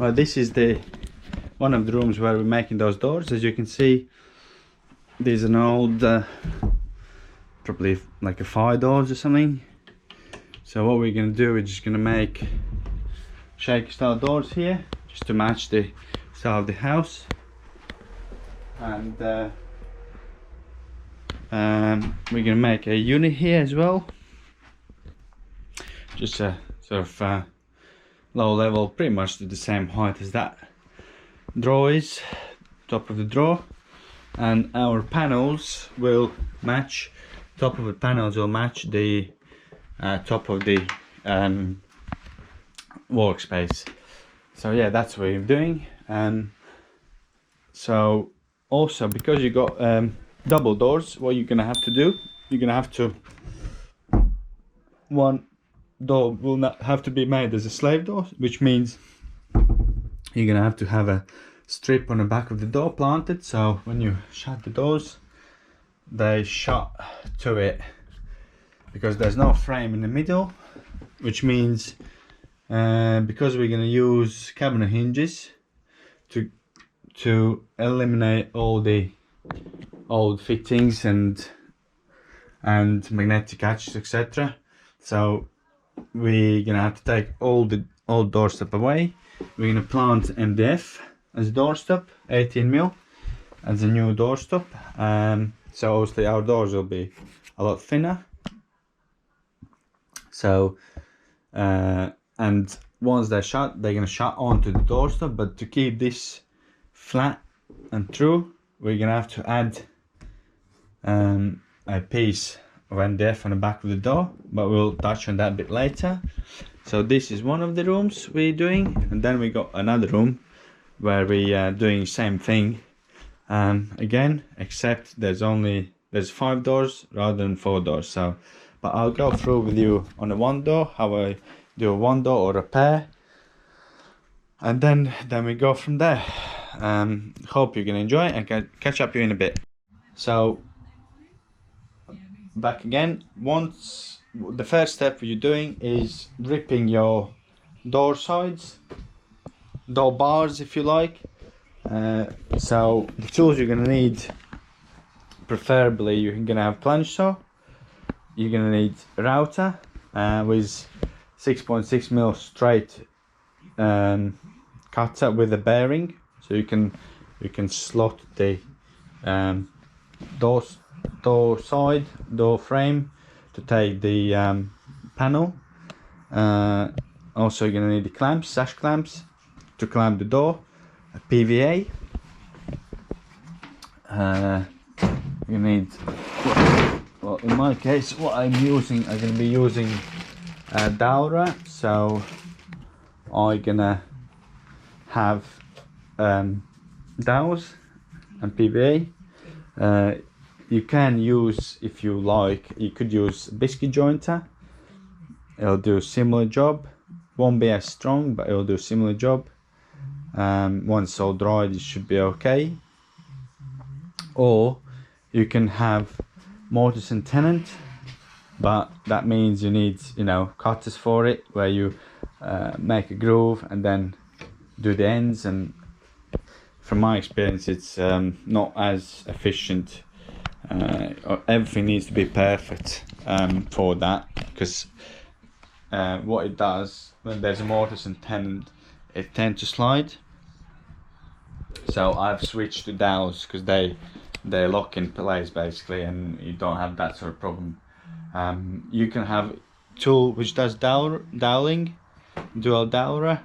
Well, this is the one of the rooms where we're making those doors. As you can see, there's an old probably like a fire doors or something. So what we're going to do, we're just going to make shaker style doors here just to match the style of the house. And we're going to make a unit here as well, just a sort of low level, pretty much the same height as that drawer is, top of the drawer. And our panels will match, top of the panels will match the top of the workspace. So yeah, that's what we're doing. So also, because you got double doors, what you're gonna have to do, you're gonna have to, one door will not have to be made as a slave door, which means you're gonna have to have a strip on the back of the door planted, so when you shut the doors they shut to it, because there's no frame in the middle, which means because we're going to use cabinet hinges to eliminate all the old fittings and magnetic hatches, etc. So we're gonna have to take all the old doorstop away. We're gonna plant MDF as a doorstop, 18mm as a new doorstop. So obviously our doors will be a lot thinner. So and once they're shut, they're gonna shut onto the doorstop. But to keep this flat and true, we're gonna have to add a piece of MDF on the back of the door, but we'll touch on that a bit later. So this is one of the rooms we're doing, and then we got another room where we are doing same thing again, except there's 5 doors rather than 4 doors. So but I'll go through with you on the one door, how I do a one door or a pair, and then we go from there. Hope you can enjoy it, and can catch up you in a bit. So back again. Once the first step you're doing is ripping your door sides, door bars if you like. So the tools you're gonna need, preferably you're gonna have plunge saw, you're gonna need a router with 6.6mm straight cutter with a bearing, so you can slot the door side, door frame to take the panel. Also you're gonna need the clamps, sash clamps to clamp the door, a PVA. You need, well in my case what I'm gonna be using dowel, so I'm gonna have dowels and PVA. You can use, if you like, you could use biscuit jointer. It'll do a similar job, won't be as strong, but it'll do a similar job. Once all dried, it should be okay. Or you can have mortise and tenon, but that means you need, cutters for it, where you make a groove and then do the ends, and from my experience it's not as efficient. Everything needs to be perfect for that, because what it does when there's a mortise and tenon, it tends to slide. So I've switched to dowels because they lock in place basically, and you don't have that sort of problem. You can have a tool which does doweling, dual doweler.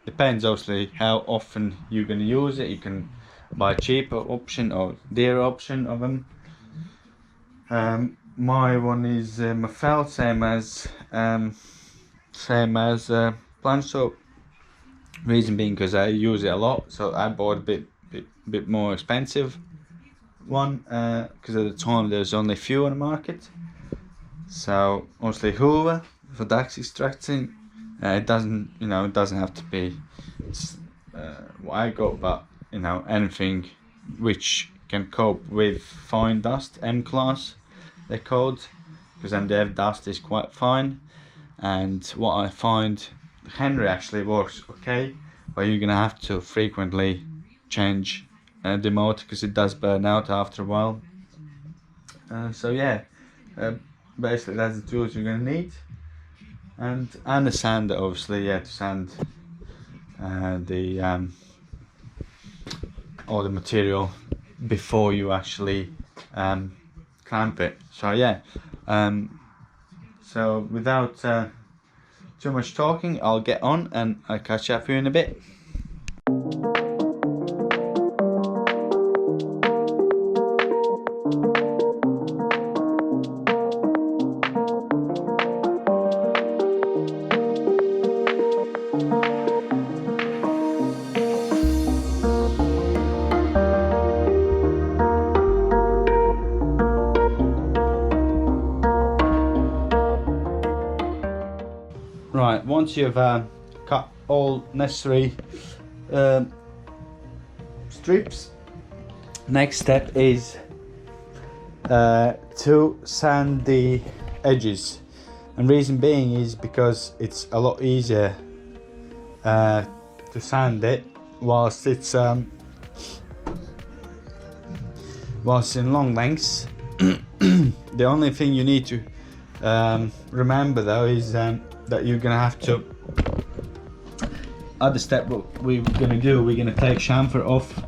Depends obviously how often you're going to use it. You can buy a cheaper option or dearer option of them. My one is Mafel, same as plunge saw. Reason being because I use it a lot, so I bought a bit more expensive one, because at the time there's only a few on the market. So obviously Hoover for dax extracting. It doesn't have to be what I got, but anything which can cope with fine dust, M class they're called, because MDF dust is quite fine. And what I find Henry actually works okay, but you're gonna have to frequently change the motor because it does burn out after a while. So yeah, basically that's the tools you're gonna need, and a sander, obviously, yeah, to sand the all the material before you actually clamp it. So yeah, so without too much talking, I'll get on and I'll catch up with you in a bit. Right, once you've cut all necessary strips, next step is to sand the edges, and reason being is because it's a lot easier to sand it whilst it's in long lengths. The only thing you need to remember though is that you're gonna have to, other step what we're gonna do, we're gonna take chamfer off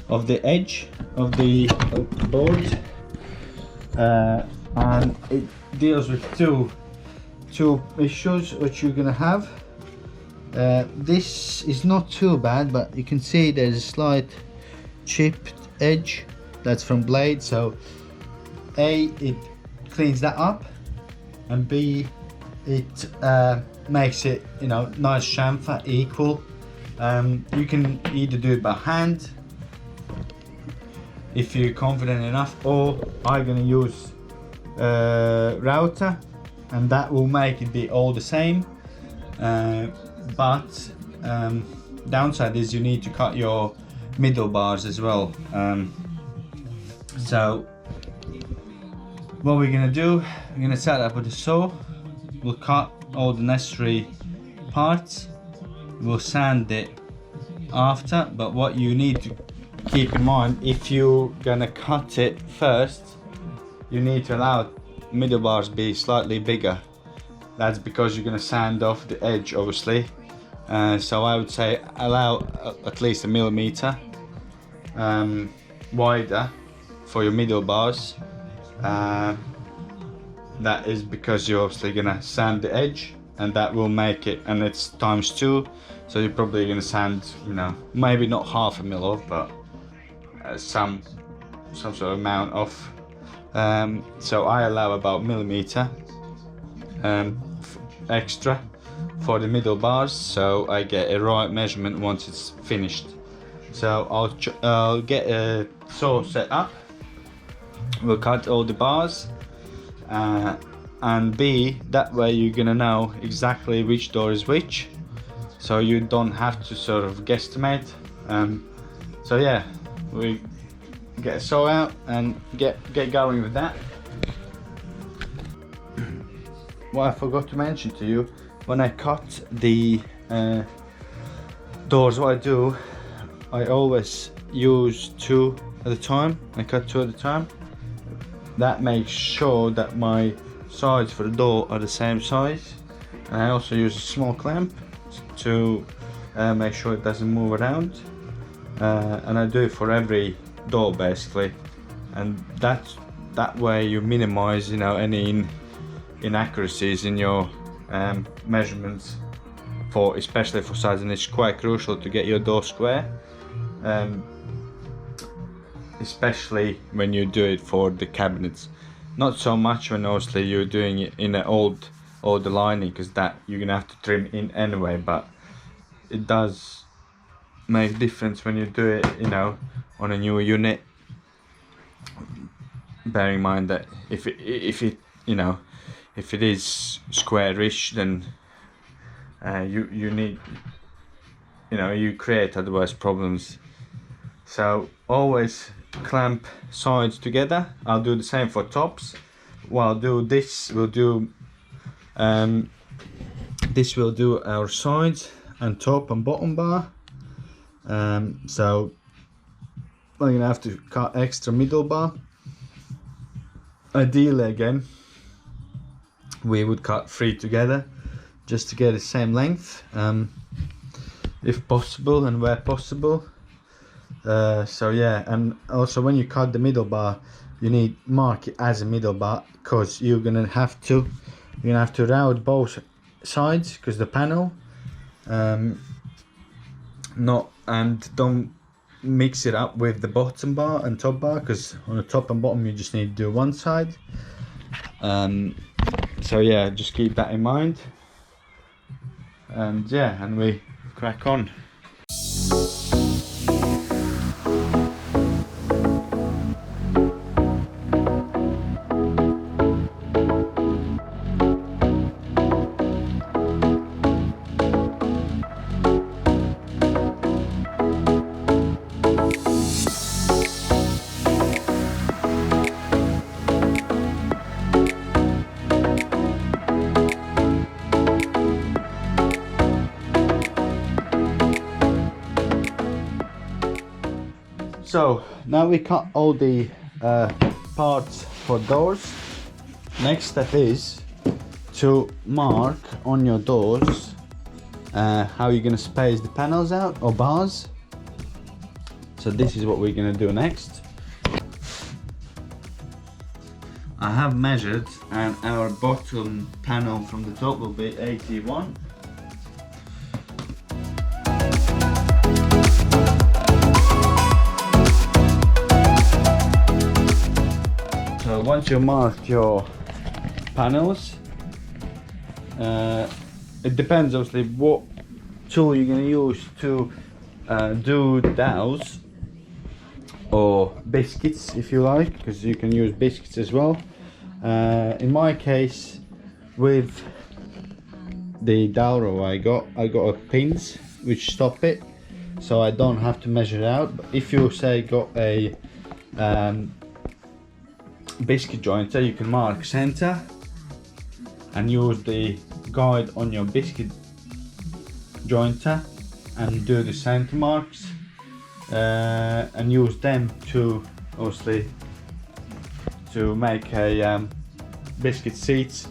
of the edge of the board, and it deals with two issues which you're gonna have. This is not too bad, but you can see there's a slight chipped edge that's from blade, so A, it cleans that up, and B, it makes it, you know, nice chamfer, equal. You can either do it by hand if you're confident enough, or I'm gonna use router, and that will make it be all the same. But downside is you need to cut your middle bars as well. So what we're gonna do, we're gonna set up with a saw. We'll cut all the necessary parts. We'll sand it after, but what you need to keep in mind, if you're gonna cut it first, you need to allow middle bars be slightly bigger. That's because you're gonna sand off the edge, obviously. So I would say allow at least 1 millimeter wider for your middle bars. That is because you're obviously gonna sand the edge, and that will make it, and it's ×2, so you're probably gonna sand, you know, maybe not 1/2 mil off, but some sort of amount off. So I allow about millimeter extra for the middle bars, so I get a right measurement once it's finished. So I'll get a saw set up. We'll cut all the bars, and B, that way you're gonna know exactly which door is which, so you don't have to sort of guesstimate. So yeah, we get a saw out and get going with that. What I forgot to mention to you, when I cut the doors, what I do, I always use 2 at a time. I cut 2 at a time. That makes sure that my sides for the door are the same size. And I also use a small clamp to make sure it doesn't move around. And I do it for every door basically. And that way you minimize, you know, any inaccuracies in your measurements, for especially for size, and it's quite crucial to get your door square. Especially when you do it for the cabinets, not so much when obviously you're doing it in an older lining, because that you're gonna have to trim in anyway, but it does make difference when you do it, you know, on a new unit. Bearing in mind that if it you know, if it is squarish, then you need, you know, you create otherwise problems. So always clamp sides together. I'll do the same for tops. Well, I'll do this, we'll do this will do our sides and top and bottom bar. So I'm gonna have to cut extra middle bar. Ideally, again, we would cut 3 together just to get the same length, if possible and where possible. So yeah, and also when you cut the middle bar, you need mark it as a middle bar, because you're gonna have to route both sides, because the panel, don't mix it up with the bottom bar and top bar, because on the top and bottom you just need to do one side. So yeah, just keep that in mind, and yeah, and we crack on. So now we cut all the parts for doors. Next step is to mark on your doors how you're going to space the panels out, or bars. So this is what we're going to do next. I have measured, and our bottom panel from the top will be 81. So once you mark your panels, it depends obviously what tool you're going to use to do dowels or biscuits, if you like, because you can use biscuits as well. In my case, with the dowel I got a pins which stop it, so I don't have to measure it out. But if you say got a biscuit jointer, you can mark center and use the guide on your biscuit jointer and do the center marks, and use them to obviously to make a biscuit seats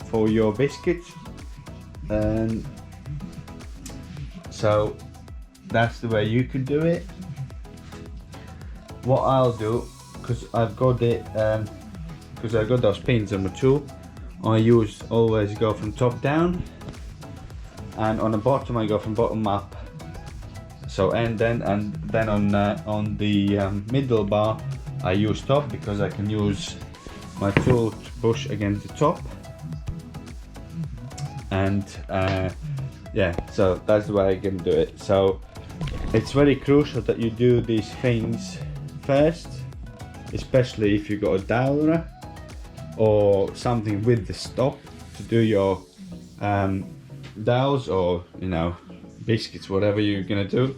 for your biscuit. And so that's the way you could do it. What I'll do, because I've got it, because I got those pins on the tool, I always go from top down, and on the bottom I go from bottom up. So and then on the middle bar I use top, because I can use my tool to push against the top. And yeah, so that's the way I can do it. So it's very crucial that you do these things first, especially if you got a dowel or something with the stop to do your dowels, or biscuits, whatever you're gonna do.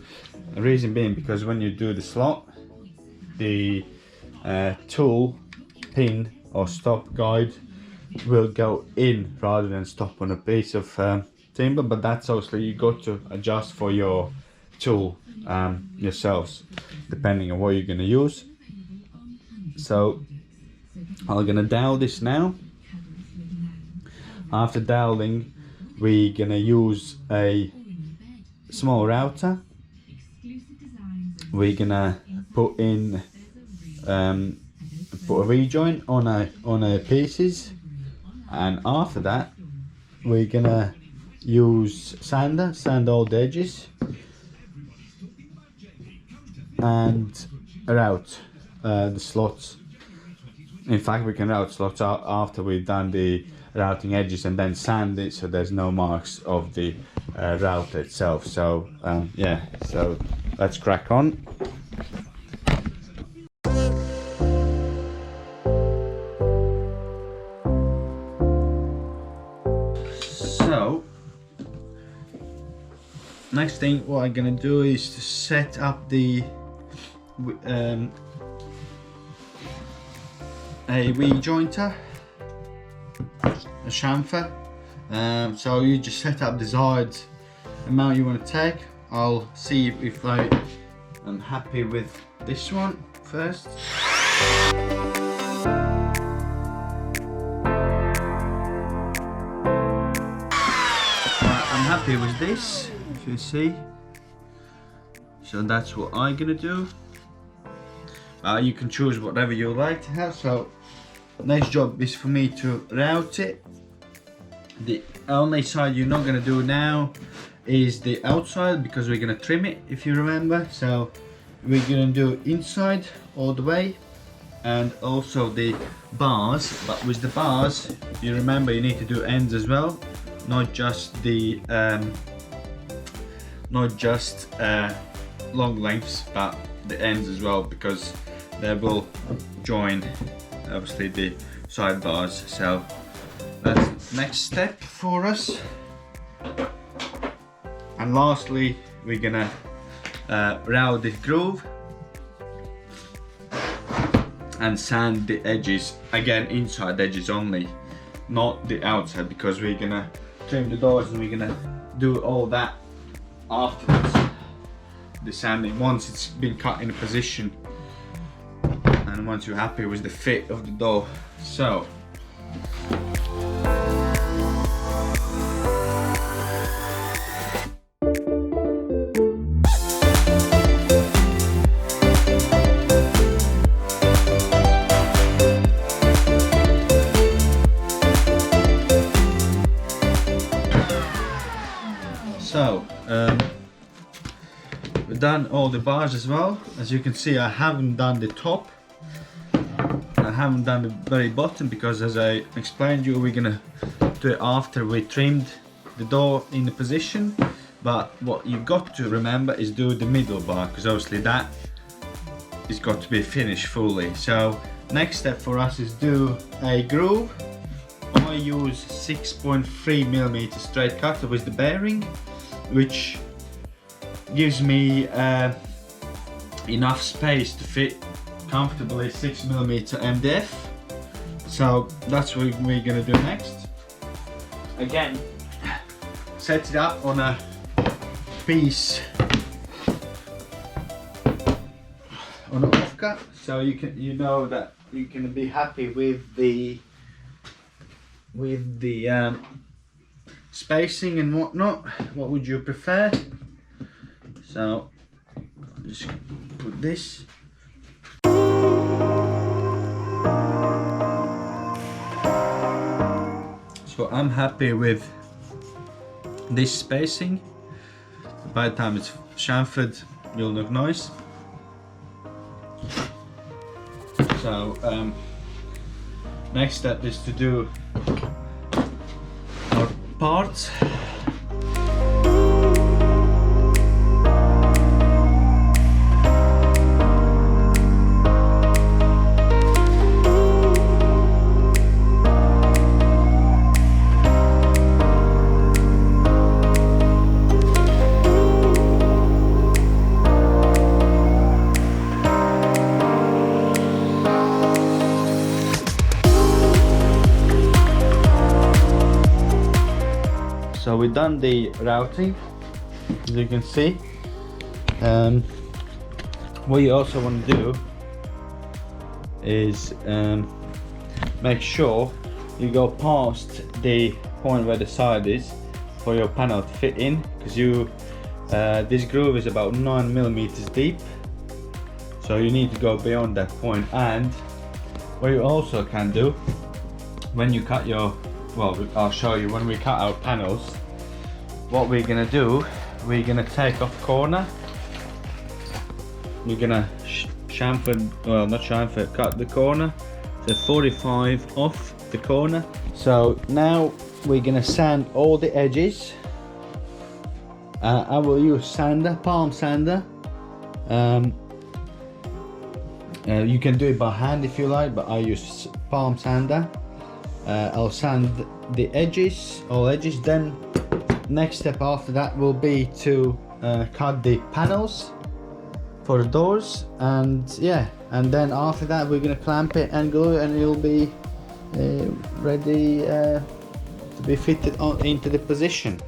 The reason being because when you do the slot, the tool pin or stop guide will go in rather than stop on a piece of timber. But that's obviously you got to adjust for your tool yourselves, depending on what you're going to use. So I'm going to dowel this now. After doweling, we're going to use a small router. We're going to put in put a rejoin on a pieces, and after that we're gonna use sand all the edges and route the slots. In fact, we can route slots out after we've done the routing edges, and then sand it so there's no marks of the route itself. So yeah, so let's crack on. So next thing what I'm gonna do is to set up the a wheel jointer, a chamfer. So you just set up the desired amount you want to take. I'll see if I am happy with this one first. I'm happy with this, if you see. So that's what I'm gonna do. You can choose whatever you like to have. So next job is for me to route it. The only side you're not gonna do now is the outside, because we're gonna trim it, if you remember. So we're gonna do inside all the way, and also the bars. But with the bars, you remember you need to do ends as well, not just the long lengths, but the ends as well, because they will join obviously the side bars. So that's the next step for us. And lastly, we're gonna route the groove and sand the edges, again inside edges only, not the outside, because we're gonna trim the doors and we're gonna do all that afterwards, the sanding, once it's been cut in a position and once you're happy with the fit of the door. So we've done all the bars as well. As you can see, I haven't done the top, I haven't done the very bottom, because as I explained you, we're gonna do it after we trimmed the door in the position. But what you've got to remember is do the middle bar, because obviously that is got to be finished fully. So next step for us is do a groove. I use 6.3mm straight cutter with the bearing, which gives me enough space to fit comfortably 6mm MDF. So that's what we're gonna do next. Again, set it up on a piece, on an offcut, so you know that you can be happy with the spacing and whatnot. What would you prefer? So just put this. So I'm happy with this spacing. By the time it's chamfered, it'll look nice. So next step is to do our parts. So we've done the routing, as you can see. What you also want to do is make sure you go past the point where the side is for your panel to fit in, because this groove is about 9mm deep, so you need to go beyond that point. And what you also can do when you cut your, well, I'll show you when we cut our panels. What we're gonna do, we're gonna take off corner. We're gonna chamfer, well, not chamfer, cut the corner. So 45 off the corner. So now we're gonna sand all the edges. I will use sander, palm sander. You can do it by hand if you like, but I use palm sander. I'll sand the edges, all edges. Then next step after that will be to cut the panels for the doors, and yeah, and then after that we're gonna clamp it and glue it, and it'll be ready to to be fitted on into the position.